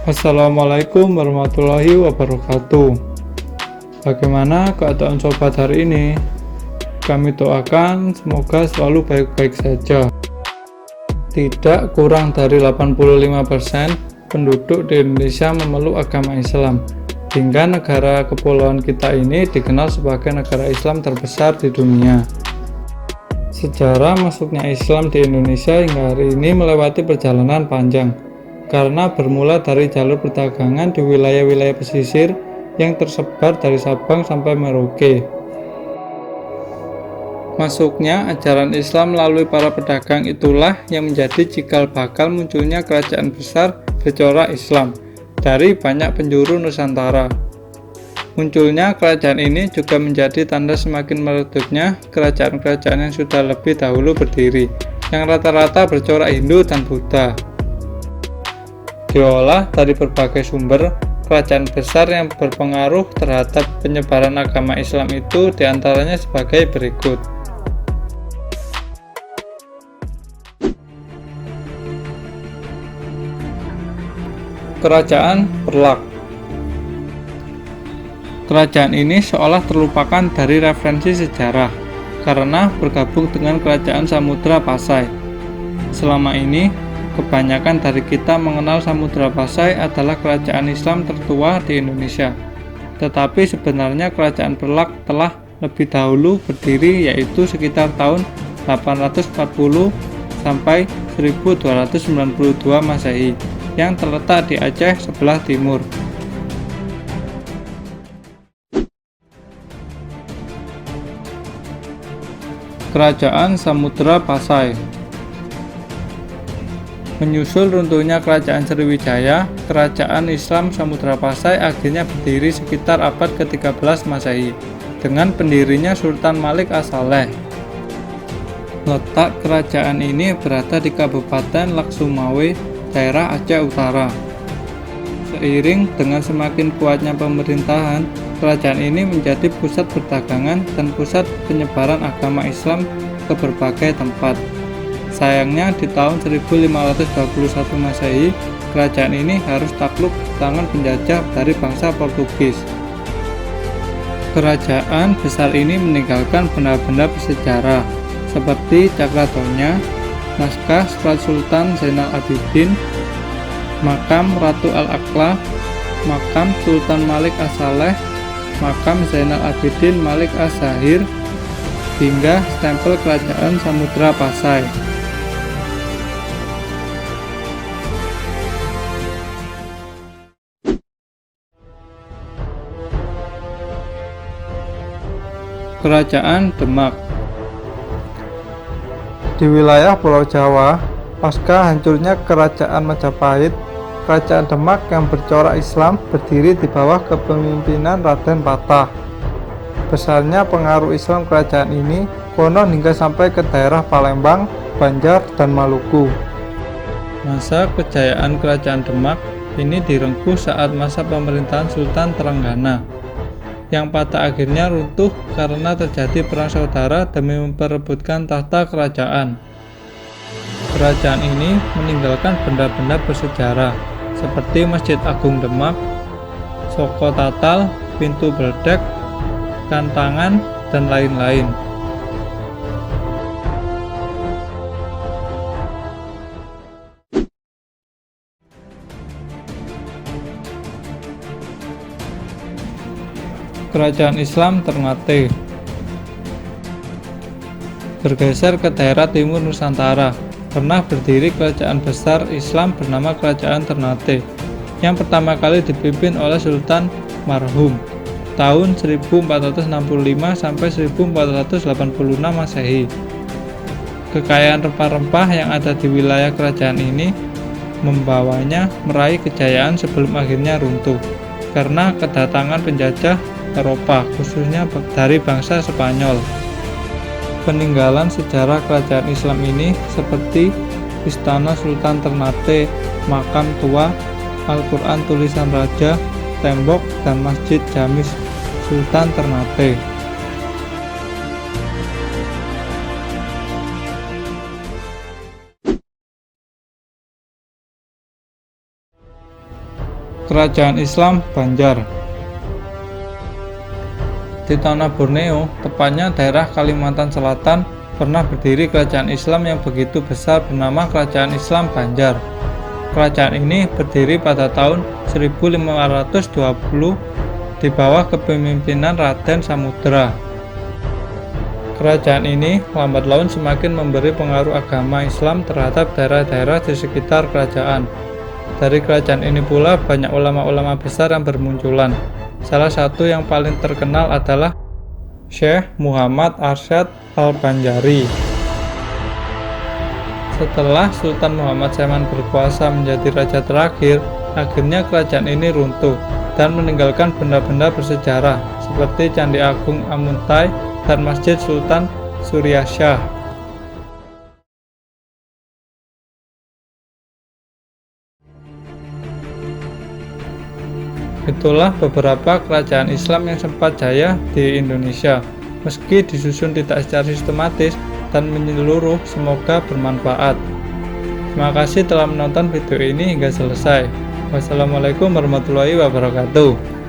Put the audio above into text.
Assalamualaikum warahmatullahi wabarakatuh. Bagaimana keadaan sobat hari ini? Kami doakan semoga selalu baik-baik saja. Tidak kurang dari 85% penduduk di Indonesia memeluk agama Islam, hingga negara kepulauan kita ini dikenal sebagai negara Islam terbesar di dunia. Sejarah masuknya Islam di Indonesia hingga hari ini melewati perjalanan panjang, karena bermula dari jalur perdagangan di wilayah-wilayah pesisir yang tersebar dari Sabang sampai Merauke. Masuknya ajaran Islam melalui para pedagang itulah yang menjadi cikal bakal munculnya kerajaan besar bercorak Islam dari banyak penjuru Nusantara. Munculnya kerajaan ini juga menjadi tanda semakin meredupnya kerajaan-kerajaan yang sudah lebih dahulu berdiri, yang rata-rata bercorak Hindu dan Buddha. Diolah dari berbagai sumber, kerajaan besar yang berpengaruh terhadap penyebaran agama Islam itu diantaranya sebagai berikut. Kerajaan Perlak. Kerajaan ini seolah terlupakan dari referensi sejarah karena bergabung dengan kerajaan Samudra Pasai. Selama ini, kebanyakan dari kita mengenal Samudra Pasai adalah kerajaan Islam tertua di Indonesia. Tetapi sebenarnya kerajaan Perlak telah lebih dahulu berdiri, yaitu sekitar tahun 840 sampai 1292 Masehi, yang terletak di Aceh sebelah timur. Kerajaan Samudra Pasai. Menyusul runtuhnya kerajaan Sriwijaya, kerajaan Islam Samudra Pasai akhirnya berdiri sekitar abad ke-13 Masehi dengan pendirinya Sultan Malik As-Saleh. Letak kerajaan ini berada di Kabupaten Lak Sumawe, daerah Aceh Utara. Seiring dengan semakin kuatnya pemerintahan, kerajaan ini menjadi pusat perdagangan dan pusat penyebaran agama Islam ke berbagai tempat. Sayangnya di tahun 1521 Masehi, kerajaan ini harus takluk di tangan penjajah dari bangsa Portugis. Kerajaan besar ini meninggalkan benda-benda bersejarah seperti Cakratonya, naskah Surat Sultan Zainal Abidin, makam Ratu Al-Aqlah, makam Sultan Malik As-Saleh, makam Zainal Abidin Malik As-Zahir, hingga stempel kerajaan Samudra Pasai. Kerajaan Demak. Di wilayah Pulau Jawa, pasca hancurnya kerajaan Majapahit, kerajaan Demak yang bercorak Islam berdiri di bawah kepemimpinan Raden Patah. Besarnya pengaruh Islam kerajaan ini konon hingga sampai ke daerah Palembang, Banjar, dan Maluku. Masa kejayaan kerajaan Demak ini direngkuh saat masa pemerintahan Sultan Trenggana, yang pada akhirnya runtuh karena terjadi perang saudara demi memperebutkan tahta kerajaan. Kerajaan ini meninggalkan benda-benda bersejarah seperti Masjid Agung Demak, Soko Tatal, Pintu Beldek, Kantangan, dan lain-lain. Kerajaan Islam Ternate. Bergeser ke daerah timur Nusantara, pernah berdiri kerajaan besar Islam bernama Kerajaan Ternate, yang pertama kali dipimpin oleh Sultan Marhum tahun 1465 sampai 1486 Masehi. Kekayaan rempah-rempah yang ada di wilayah kerajaan ini membawanya meraih kejayaan sebelum akhirnya runtuh karena kedatangan penjajah Eropa, khususnya dari bangsa Spanyol. Peninggalan sejarah kerajaan Islam ini seperti Istana Sultan Ternate, makam tua, Al-Quran tulisan raja, tembok, dan Masjid Jamis Sultan Ternate. Kerajaan Islam Banjar. Di tanah Borneo, tepatnya daerah Kalimantan Selatan, pernah berdiri kerajaan Islam yang begitu besar bernama Kerajaan Islam Banjar. Kerajaan ini berdiri pada tahun 1520 di bawah kepemimpinan Raden Samudra. Kerajaan ini lambat laun semakin memberi pengaruh agama Islam terhadap daerah-daerah di sekitar kerajaan. Dari kerajaan ini pula banyak ulama-ulama besar yang bermunculan. Salah satu yang paling terkenal adalah Syekh Muhammad Arsyad Al-Banjari. Setelah Sultan Muhammad Saman berkuasa menjadi raja terakhir, akhirnya kerajaan ini runtuh dan meninggalkan benda-benda bersejarah seperti Candi Agung Amuntai dan Masjid Sultan Suryasyah. Itulah beberapa kerajaan Islam yang sempat jaya di Indonesia. Meski disusun tidak secara sistematis dan menyeluruh, semoga bermanfaat. Terima kasih telah menonton video ini hingga selesai. Wassalamualaikum warahmatullahi wabarakatuh.